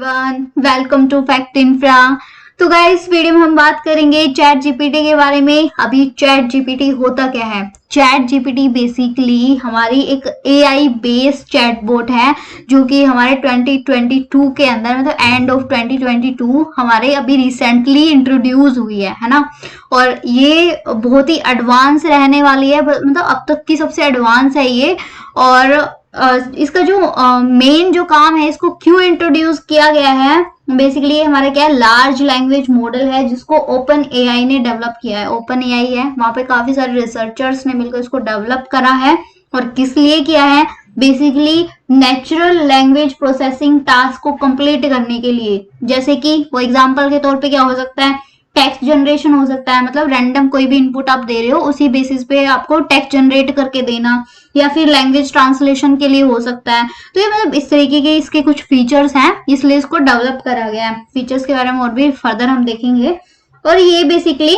Everyone, welcome to Fact Infra. तो guys, video में हम बात करेंगे चैट जीपीटी के बारे में। अभी चैट जीपीटी होता क्या है? चैट जीपीटी बेसिकली हमारी एक एआई बेस्ड चैटबॉट है जो कि हमारे 2022 के अंदर, मतलब एंड ऑफ 2022 हमारे अभी रिसेंटली इंट्रोड्यूस हुई है ना। और ये बहुत ही एडवांस रहने वाली है, मतलब अब तक की सबसे एडवांस है ये। और इसका जो मेन जो काम है, इसको क्यों इंट्रोड्यूस किया गया है, बेसिकली हमारा क्या है, लार्ज लैंग्वेज मॉडल है जिसको ओपन एआई ने डेवलप किया है। ओपन एआई है, वहां पे काफी सारे रिसर्चर्स ने मिलकर इसको डेवलप करा है। और किस लिए किया है? Basically natural language processing task को कंप्लीट करने के लिए। जैसे कि वो एग्जांपल के तौर पे क्या हो सकता है, टेक्स्ट जनरेशन हो सकता है, मतलब रैंडम कोई भी इनपुट आप दे रहे हो, उसी बेसिस पे आपको टेक्स्ट जनरेट करके देना, या फिर लैंग्वेज ट्रांसलेशन के लिए हो सकता है। तो ये मतलब इस तरीके के इसके कुछ फीचर्स हैं, इसलिए इसको डेवलप करा गया है। फीचर्स के बारे में और भी फर्दर हम देखेंगे। और ये बेसिकली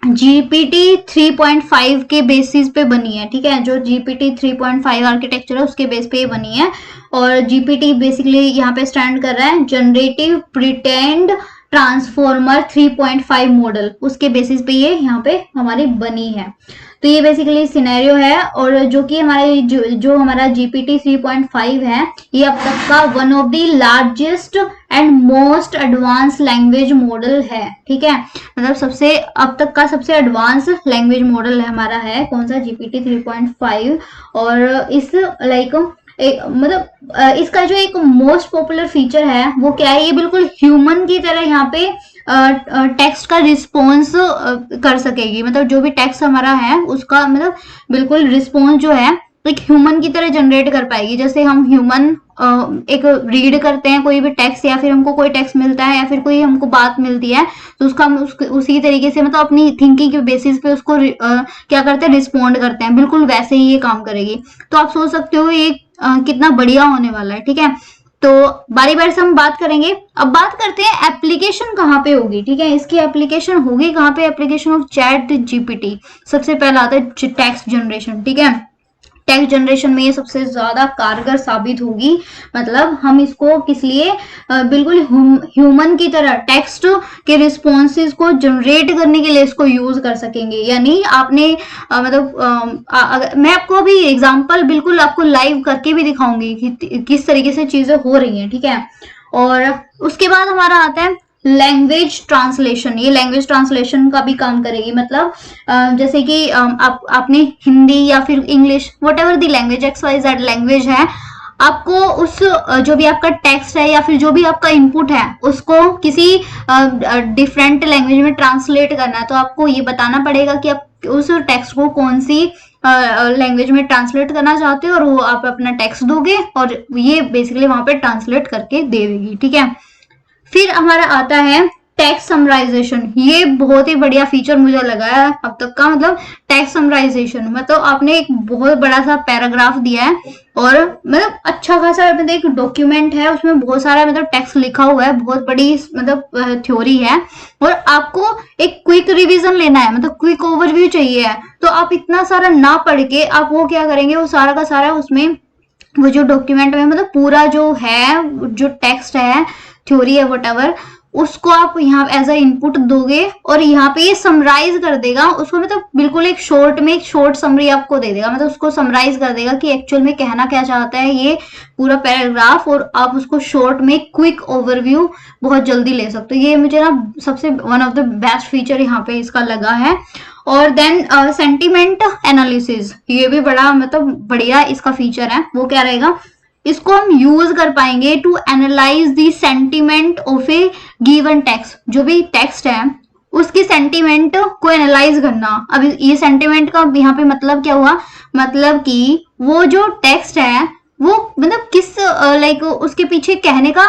जीपीटी 3.5 के बेसिस पे बनी है, ठीक है। जो जीपीटी 3.5 आर्किटेक्चर है उसके बेस पे बनी है। और जीपीटी बेसिकली यहाँ पे स्टैंड कर रहा है जनरेटिव प्रीटेंड ट्रांसफॉर्मर 3.5 मॉडल, उसके बेसिस पे ये यहाँ पे हमारी बनी है। तो ये बेसिकली सिनेरियो है। और जो कि हमारे जो हमारा जीपीटी 3.5 है, ये अब तक का one of the largest and most advance language model है, ठीक है। मतलब सबसे अब तक का सबसे एडवांस लैंग्वेज मॉडल हमारा है कौन सा, जीपीटी 3.5। और इस मतलब इसका जो एक मोस्ट पॉपुलर फीचर है वो क्या है, ये बिल्कुल ह्यूमन की तरह यहाँ पे टेक्स्ट का रिस्पॉन्स कर सकेगी। मतलब जो भी टेक्स्ट हमारा है उसका मतलब बिल्कुल रिस्पॉन्स जो है एक ह्यूमन की तरह जनरेट कर पाएगी। जैसे हम ह्यूमन एक रीड करते हैं कोई भी टेक्स्ट, या फिर हमको कोई टेक्स्ट मिलता है, या फिर कोई हमको बात मिलती है, तो उसका हम उसी तरीके से मतलब अपनी थिंकिंग के बेसिस पे उसको क्या करते हैं, रिस्पॉन्ड करते हैं। बिल्कुल वैसे ही ये काम करेगी। तो आप सोच सकते हो ये कितना बढ़िया होने वाला है, ठीक है। तो बारी बारी से हम बात करेंगे। अब बात करते हैं एप्लीकेशन कहाँ पे होगी, ठीक है। इसकी एप्लीकेशन होगी कहाँ पे? Application of chat GPT. सबसे पहला आता है टेक्स्ट जनरेशन, ठीक है। टेक्स्ट जनरेशन में ये सबसे ज्यादा कारगर साबित होगी। मतलब हम इसको किस लिए, बिल्कुल ह्यूमन की तरह टेक्स्ट के रिस्पॉन्सेज को जनरेट करने के लिए इसको यूज कर सकेंगे। यानी आपने मतलब मैं आपको अभी एग्जांपल बिल्कुल आपको लाइव करके भी दिखाऊंगी कि किस तरीके से चीजें हो रही हैं, ठीक है। और उसके बाद हमारा आता है लैंग्वेज ट्रांसलेशन। ये लैंग्वेज ट्रांसलेशन का भी काम करेगी। मतलब जैसे कि आपने हिंदी या फिर English, what ever the language, XYZ language है, आपको उस जो भी आपका टेक्स्ट है या फिर जो भी आपका इनपुट है उसको किसी डिफरेंट लैंग्वेज में ट्रांसलेट करना है, तो आपको ये बताना पड़ेगा कि आप उस टेक्स्ट को कौन सी लैंग्वेज में ट्रांसलेट करना चाहते हो, और वो आप अपना टेक्स्ट दोगे और ये बेसिकली वहां पे ट्रांसलेट करके दे देगी, ठीक है। फिर हमारा आता है टेक्स्ट समराइजेशन। ये बहुत ही बढ़िया फीचर मुझे लगा है अब तक का। मतलब टेक्स्ट समराइजेशन मतलब आपने एक बहुत बड़ा सा पैराग्राफ दिया है, और मतलब अच्छा खासा मतलब एक डॉक्यूमेंट है, उसमें बहुत सारा मतलब टेक्स्ट लिखा हुआ है, बहुत बड़ी मतलब थ्योरी है, और आपको एक क्विक रिवीजन लेना है, मतलब क्विक ओवरव्यू चाहिए है। तो आप इतना सारा ना पढ़ के आप वो क्या करेंगे, वो सारा का सारा उसमें वो जो डॉक्यूमेंट में मतलब पूरा जो है, जो टेक्स्ट है, थ्योरी है, व्हाटएवर, उसको आप यहाँ एज अ इनपुट दोगे और यहाँ पे ये समराइज कर देगा उसको। मतलब बिल्कुल एक शॉर्ट में एक शॉर्ट समरी आपको दे देगा, मतलब उसको समराइज कर देगा कि एक्चुअल में कहना क्या चाहता है ये पूरा पैराग्राफ, और आप उसको शॉर्ट में क्विक ओवरव्यू बहुत जल्दी ले सकते हो। ये मुझे ना सबसे one of the best feature यहाँ पे इसका लगा है। और देन सेंटिमेंट एनालिसिस, ये भी बड़ा मतलब बढ़िया इसका फीचर है। वो क्या रहेगा, इसको हम यूज कर पाएंगे to analyse the sentiment of a given text. जो भी टेक्स्ट है उसकी सेंटिमेंट को एनालाइज करना। अब ये सेंटिमेंट का यहाँ पे मतलब क्या हुआ, मतलब कि वो जो टेक्स्ट है वो मतलब किस लाइक उसके पीछे कहने का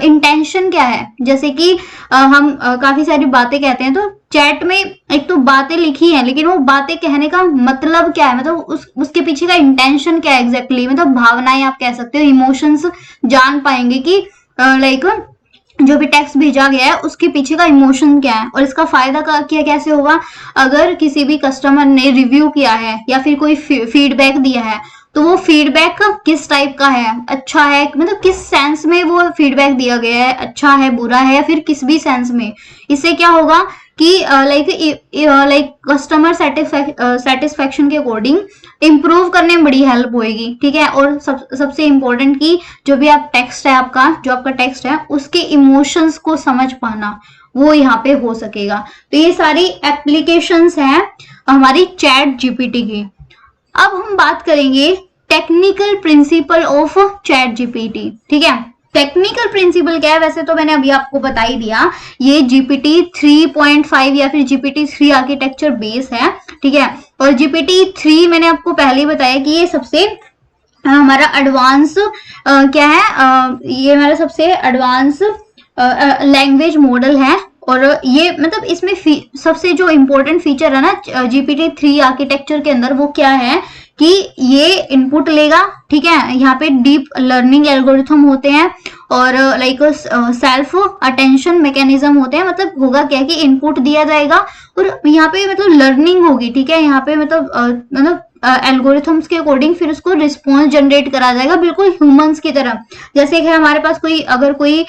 इंटेंशन क्या है। जैसे कि हम काफी सारी बातें कहते हैं, तो चैट में एक तो बातें लिखी हैं, लेकिन वो बातें कहने का मतलब क्या है, मतलब उसके पीछे का इंटेंशन क्या है एग्जैक्टली, मतलब भावनाएं आप कह सकते हो, इमोशंस जान पाएंगे कि लाइक जो भी टेक्स्ट भेजा गया है उसके पीछे का इमोशन क्या है। और इसका फायदा क्या कैसे होगा, अगर किसी भी कस्टमर ने रिव्यू किया है या फिर कोई फीडबैक दिया है, तो वो फीडबैक किस टाइप का है, अच्छा है, मतलब किस सेंस में वो फीडबैक दिया गया है, अच्छा है, बुरा है, या फिर किस भी सेंस में। इससे क्या होगा कि लाइक कस्टमर सेटिस्फेक्शन के अकॉर्डिंग इम्प्रूव करने में बड़ी हेल्प होएगी, ठीक है। और सबसे इम्पोर्टेंट कि जो भी आप टेक्स्ट है आपका, जो आपका टेक्स्ट है उसके इमोशंस को समझ पाना, वो यहाँ पे हो सकेगा। तो ये सारी एप्लीकेशंस हैं हमारी चैट जीपीटी की। अब हम बात करेंगे technical principle of chat GPT, ठीक है। टेक्निकल प्रिंसिपल क्या है, वैसे तो मैंने अभी आपको बता ही दिया, ये जीपीटी 3.5 या फिर जीपीटी 3 आर्किटेक्चर बेस है, ठीक है। और जीपीटी 3 मैंने आपको पहले ही बताया कि ये सबसे हमारा एडवांस क्या है, ये हमारा सबसे एडवांस लैंग्वेज मॉडल है। और ये मतलब इसमें सबसे जो इम्पोर्टेंट फीचर है ना जीपीटी 3 आर्किटेक्चर के अंदर, वो क्या है कि ये इनपुट लेगा, ठीक है। यहाँ पे डीप लर्निंग एल्गोरिथम होते हैं और लाइक सेल्फ अटेंशन मैकेनिज्म होते हैं। मतलब होगा क्या कि इनपुट दिया जाएगा और यहाँ पे मतलब लर्निंग होगी, ठीक है। यहाँ पे मतलब एल्गोरिथम्स के अकॉर्डिंग फिर उसको रिस्पॉन्स जनरेट करा जाएगा, बिल्कुल ह्यूमंस की तरह। जैसे कि हमारे पास अगर कोई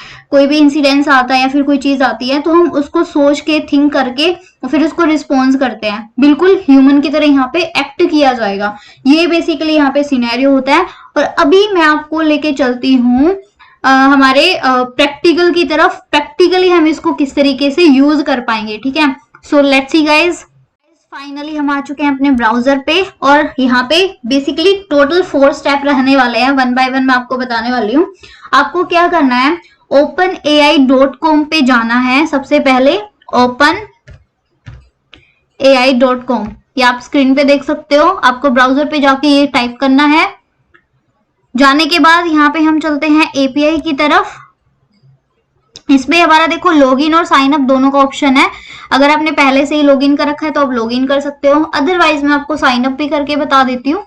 भी इंसिडेंस आता है या फिर कोई चीज आती है तो हम उसको सोच के थिंक करके फिर उसको रिस्पॉन्स करते हैं, बिल्कुल ह्यूमन की तरह यहाँ पे एक्ट किया जाएगा। ये बेसिकली यहाँ पे सिनेरियो होता है। और अभी मैं आपको लेके चलती हूँ हमारे प्रैक्टिकल की तरफ। प्रैक्टिकली हम इसको किस तरीके से यूज कर पाएंगे, ठीक है। So let's see guys, finally हम आ चुके हैं अपने ब्राउजर पे और यहाँ पे बेसिकली टोटल 4 स्टेप रहने वाले हैं, 1 बाय 1 मैं आपको बताने वाली हूँ। आपको क्या करना है, openai.com पे जाना है। सबसे पहले openai.com, ये आप स्क्रीन पे देख सकते हो। आपको ब्राउजर पे जाके ये टाइप करना है। जाने के बाद यहाँ पे हम चलते हैं एपीआई की तरफ। इसमें हमारा देखो लॉगिन और साइन अप दोनों का ऑप्शन है। अगर आपने पहले से ही लॉगिन कर रखा है तो आप लॉगिन कर सकते हो, अदरवाइज मैं आपको साइन अप भी करके बता देती हूँ।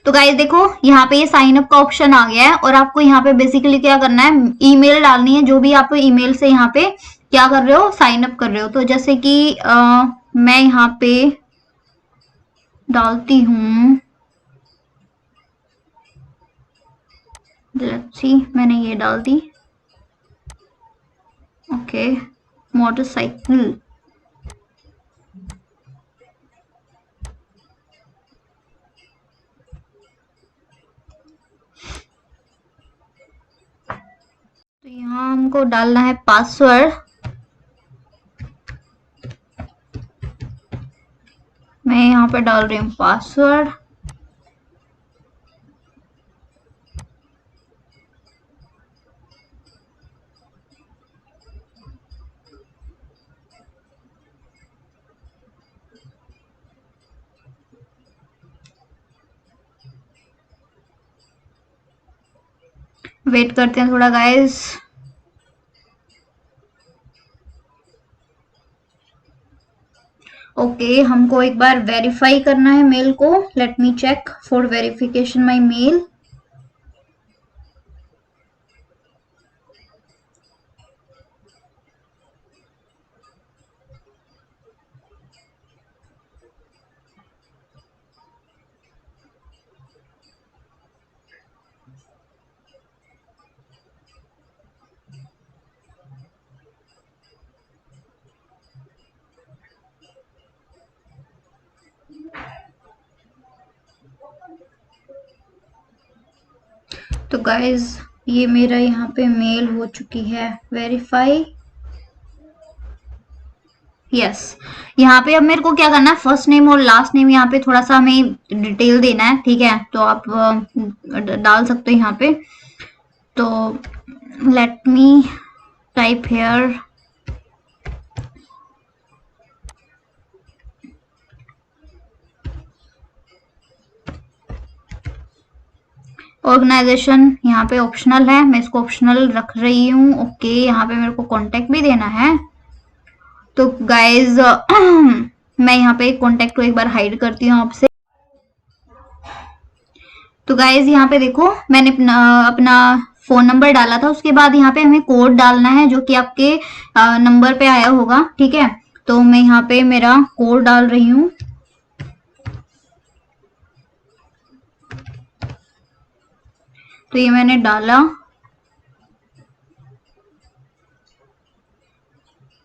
तो गाइस देखो यहाँ पे ये साइन अप का ऑप्शन आ गया है और आपको यहाँ पे बेसिकली क्या करना है, ईमेल डालनी है। जो भी आप ईमेल से यहाँ पे क्या कर रहे हो, साइन अप कर रहे हो। तो जैसे कि मैं यहाँ पे डालती हूँ, लेट्स सी, मैंने ये डाल दी, ओके, मोटरसाइकिल। तो यहाँ हमको डालना है पासवर्ड। मैं यहाँ पे डाल रही हूँ पासवर्ड। वेट करते हैं थोड़ा गाइस। ओके, हमको एक बार वेरीफाई करना है मेल को। Let me check for verification my mail. तो गाइज ये मेरा यहाँ पे मेल हो चुकी है वेरीफाई। यस, यहाँ पे अब मेरे को क्या करना है, फर्स्ट नेम और लास्ट नेम यहाँ पे थोड़ा सा हमें डिटेल देना है, ठीक है। तो आप डाल सकते हो यहाँ पे। तो let me type here organisation, यहाँ पे ऑप्शनल है, मैं इसको ऑप्शनल रख रही हूँ। ओके, यहाँ पे मेरे को कॉन्टेक्ट भी देना है। तो गाइज मैं यहाँ पे कॉन्टेक्ट को एक बार हाइड करती हूँ आपसे। तो गाइज यहाँ पे देखो मैंने अपना फोन नंबर डाला था, उसके बाद यहाँ पे हमें कोड डालना है जो कि आपके नंबर पे आया होगा, ठीक है। तो मैं यहाँ पे मेरा कोड डाल रही हूँ। तो ये मैंने डाला,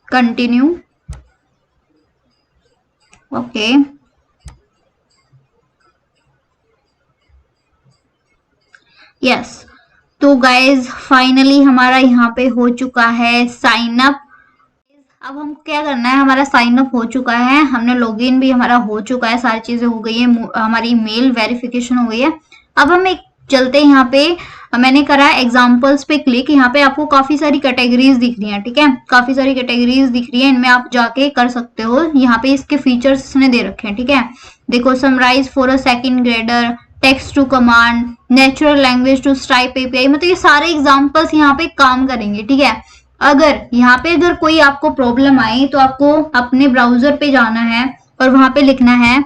कंटिन्यू, ओके। यस, तो गाइज फाइनली हमारा यहाँ पे हो चुका है साइन अप। अब हम क्या करना है, हमारा साइन अप हो चुका है, हमने लॉगिन भी हमारा हो चुका है, सारी चीजें हो गई है, हमारी मेल वेरिफिकेशन हो गई है। अब हम एक चलते हैं यहाँ पे, मैंने करा है एग्जाम्पल्स पे क्लिक। यहाँ पे आपको काफी सारी कैटेगरीज दिख रही हैं, ठीक है, काफी सारी कैटेगरीज दिख रही है, इनमें आप जाके कर सकते हो। यहाँ पे इसके फीचर्स इसने दे रखे हैं, ठीक है। देखो, summarise for a second grader, text to command, natural language to Stripe API, मतलब ये सारे एग्जाम्पल्स यहाँ पे काम करेंगे, ठीक है। अगर यहाँ पे अगर कोई आपको प्रॉब्लम आई तो आपको अपने ब्राउजर पे जाना है और वहां पे लिखना है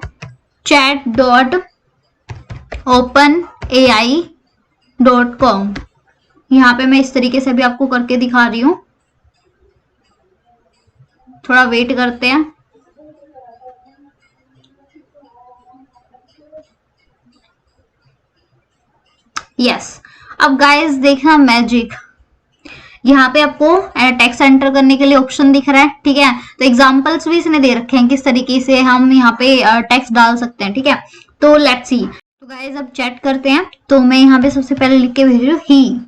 chat.openai.com। यहाँ पे मैं इस तरीके से भी आपको करके दिखा रही हूँ, थोड़ा वेट करते हैं। यस, अब गाइस देखना मैजिक, यहाँ पे आपको टेक्स्ट एंटर करने के लिए ऑप्शन दिख रहा है, ठीक है। तो एग्जांपल्स भी इसने दे रखे हैं किस तरीके से हम यहाँ पे टेक्स्ट डाल सकते हैं, ठीक है। तो लेट्स सी। तो गाइस अब चैट करते हैं। तो मैं यहाँ पे सबसे पहले लिख के भेज रही हूँ ही।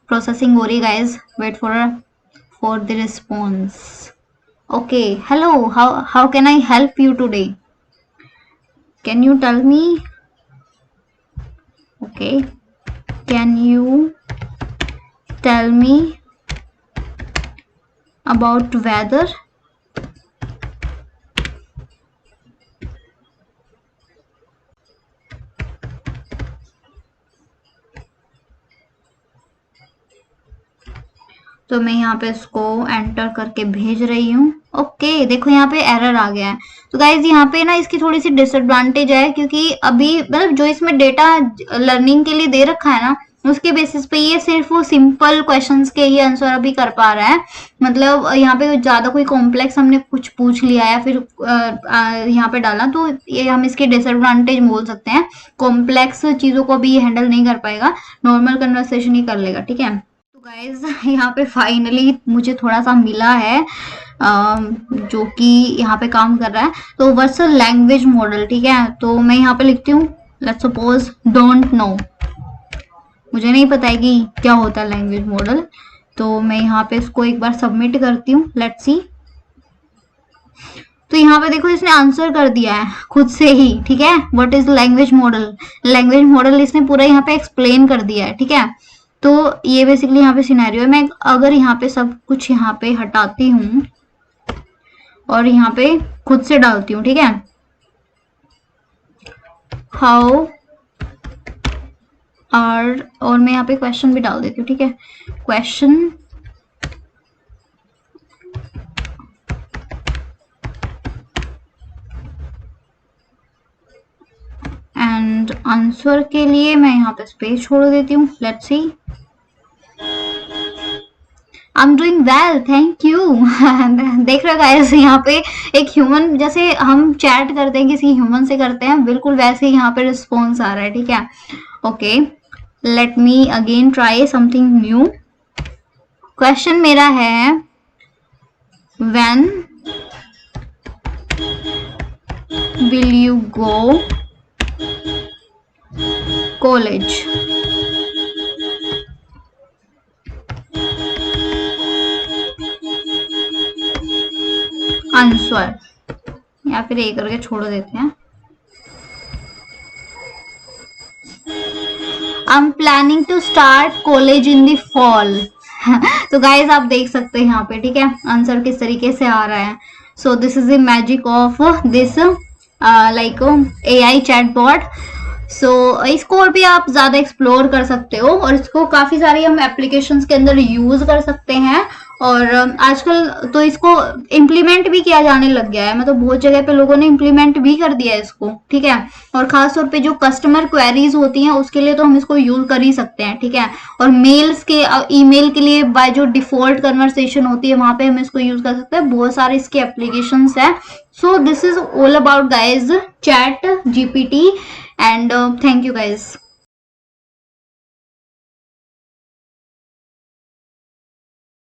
प्रोसेसिंग हो रही guys, wait for the response. Okay, hello, how can I help you today? Can you tell me? Okay. Can you tell me about weather? तो मैं यहाँ पे इसको एंटर करके भेज रही हूँ। ओके, देखो यहाँ पे एरर आ गया है। तो गाइज यहाँ पे ना इसकी थोड़ी सी डिसएडवांटेज है, क्योंकि अभी मतलब जो इसमें डेटा लर्निंग के लिए दे रखा है ना, उसके बेसिस पे ये सिर्फ वो सिंपल क्वेश्चंस के ही आंसर अभी कर पा रहा है। मतलब यहाँ पे ज्यादा कोई कॉम्प्लेक्स हमने कुछ पूछ लिया या फिर यहाँ पे डाला, तो ये हम इसकी डिसएडवांटेज बोल सकते हैं। कॉम्प्लेक्स चीजों को भी ये हैंडल नहीं कर पाएगा, नॉर्मल कन्वर्सेशन ही कर लेगा, ठीक है। गाइज यहाँ पे फाइनली मुझे थोड़ा सा मिला है जो कि यहाँ पे काम कर रहा है। तो वर्सल लैंग्वेज मॉडल, ठीक है। तो मैं यहाँ पे लिखती हूँ लेट्स सपोज डोंट नो, मुझे नहीं पता है कि क्या होता है लैंग्वेज मॉडल। तो मैं यहाँ पे इसको एक बार सबमिट करती हूँ, लेट्स सी। तो यहाँ पे देखो इसने आंसर कर दिया है खुद से ही, ठीक है। What is language model, language model इसने पूरा यहाँ पे एक्सप्लेन कर दिया है, ठीक है। तो ये बेसिकली यहाँ पे सिनेरियो है। मैं अगर यहाँ पे सब कुछ यहाँ पे हटाती हूँ और यहाँ पे खुद से डालती हूँ, ठीक है। हाउ आर, और मैं यहाँ पे क्वेश्चन भी डाल देती हूँ, ठीक है। क्वेश्चन एंड आंसर के लिए मैं यहाँ पे स्पेस छोड़ देती हूँ, let's see. I am doing well, thank you. देख रहे गाइस, यहाँ पे एक ह्यूमन, जैसे हम चैट करते हैं किसी ह्यूमन से करते हैं, बिल्कुल वैसे ही यहाँ पे रिस्पॉन्स आ रहा है, ठीक है। Okay, let me again try something new. Question मेरा है when will you go college? Answer, या फिर एक करके छोड़ देते हैं। I am planning to start college in the fall. तो गाइज आप देख सकते हैं यहाँ पे, ठीक है, आंसर किस तरीके से आ रहा है। So this is the magic of this like AI chatbot. So इसको और भी आप ज्यादा एक्सप्लोर कर सकते हो और इसको काफी सारी हम एप्लीकेशंस के अंदर यूज कर सकते हैं। और आजकल तो इसको इम्प्लीमेंट भी किया जाने लग गया है, मतलब बहुत जगह पे लोगों ने इम्प्लीमेंट भी कर दिया है इसको, ठीक है। और खास तौर पे जो कस्टमर क्वेरीज होती हैं उसके लिए तो हम इसको यूज कर ही सकते हैं, ठीक है। और मेल्स के ईमेल के लिए बाय जो डिफॉल्ट कन्वर्सेशन होती है वहां पे हम इसको यूज कर सकते हैं। बहुत सारे इसके एप्लीकेशंस है। So this is all about guys chat GPT and thank you guys.